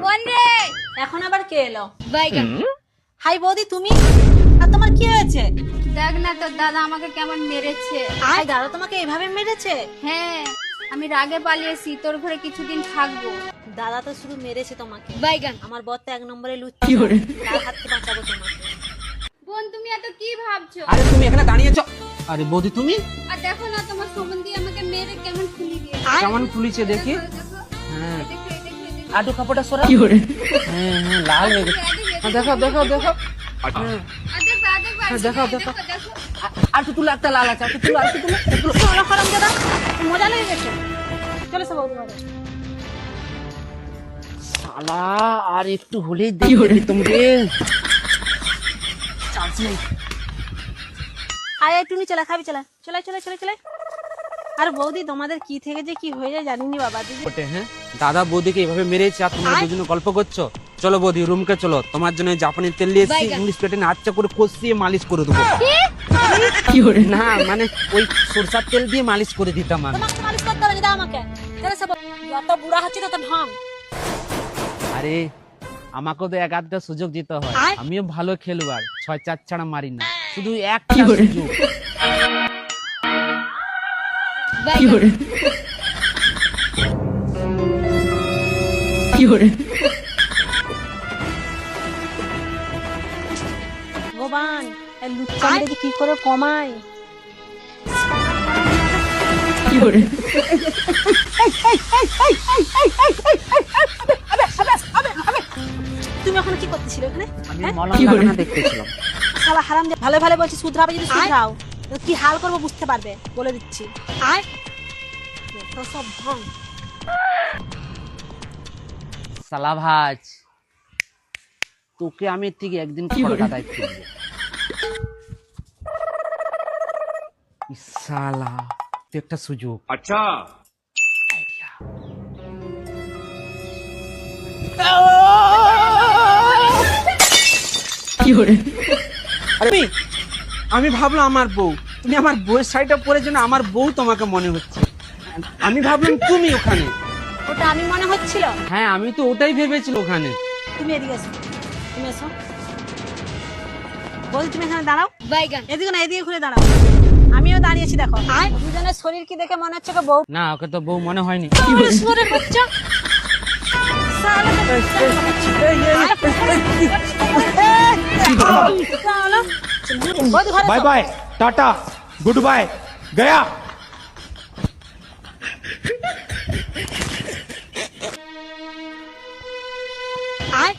বোন রে। এখন আবার কে এলো? বাইগান। হাই বৌদি, তুমি? আর তোমার কি হয়েছে? দেখ না তোর দাদা আমাকে কেমন মেরেছে। হাই, দাদা তোমাকে এইভাবে মেরেছে? হ্যাঁ, আমি রাগে পালিয়েছি, তোর ঘরে কিছুদিন থাকবো। দাদা তো শুধু মেরেছে তোমাকে। বাইগান। আমার বর তো 1 নম্বরে লুচ্ছি, তার হাত থেকে বাঁচাবো তোমাকে। বোন তুমি এত কি ভাবছো? আরে তুমি এখানে দাঁড়িয়েছো? আরে বৌদি তুমি আর দেখো না তোমার সম্বন্ধী আমাকে মেরে কেমন ফুলি দিয়েছে। কেমন ফুলিছে দেখি। দেখো, হ্যাঁ এই দেখো, এই দেখো, এই দেখো। আটু কাপড়টা সরা। হ্যাঁ হ্যাঁ লাল হয়ে গেছে। হ্যাঁ, দেখো দেখো দেখো। আর দেখো, আর দেখো, আর হ্যাঁ, দেখো, দেখো। দেখো। আর তুলো একটা লাল আছে, আর তুলো আর তুলো। চলো খরম দাদা, মজা লেগে গেছে। চলো সব বৌদি ঘরে। শালা আর একটু হলেই দেখতে দিতাম রে। চান্স নেই। আয় আয় টুনি, চলে খাবি, চলে চলে চলে চলে চলে। আর বৌদি তোমাদের কি থেকে যে কি হয়ে যায় জানিনি বাবা দিদি। ওটে, হ্যাঁ দাদা বৌদিকে এইভাবে মেরেছে আর তোমরা আয়। দুজনে গল্প করছো। চলো বৌদি রুমকে চলো, তোমার জন্য জাপানি তেল নিয়ে এসেছি, বাইগান। ইংলিশ প্লেটে আচ্ছা করে কষিয়ে মালিশ করে দেবো। না মানে ওই সরষার তেল দিয়ে মালিশ করে দিতাম আমি। তোমাকে তো মালিশ করতে হবে না, দাও আমাকে। চলো সব, যত বুড়া হচ্ছে তত ঢং। আরে আমাকেও তো এক আধটা সুযোগ দিতে হয়। আয়। আমিও ভালো খেলোয়াড়, 6-4 ছাড়া মারি না, শুধু একটা সুযোগ। ভগবান, এই লুচ্চামিটা যে কি করে কমায়। তুমি ওখানে কি করতেছিলে ওখানে? আমি মলম লাগানো দেখতেছিলাম। শালা হারাম, ভালো ভালো বলছি শুধরাবে, যদি শুধরাও তো কি হাল করবো বুঝতে পারবে, বলে দিচ্ছি। আয় তো সব ঢং। সালা ভাজ, তোকে আমি ঠিক একদিন খড়কা দায়িত্ব দিব। সালা তুই একটা সুযোগ। अच्छा আরে আমি ভাবলাম আমার বউ, তুমি আমার বউয়ের শাড়িটা পরে যেন আমার বউ তোমাকে মনে হচ্ছে। আমি ভাবলাম তুমি ওখানে। ওটা আমি মনে হচ্ছিল। হ্যাঁ আমি তো ওটাই ভেবেছিল ওখানে। তুমি এদিকে এসো, তুমি এসো বল, তুমি এখানে দাঁড়াও। বাইগান। এদিকে না, এদিকে ঘুরে দাঁড়াও। আমিও দাঁড়িয়েছি, দেখো। আয়, দুজনের শরীর কি দেখে মনে হচ্ছে গো বউ? না ওকে তো বউ মনে হয়নি। তাহলে শুয়োরের বাচ্চা। শালা তো শালা। বৌদি ঘরে बाय এসো। बाय टाटा गुड बाय गया আয়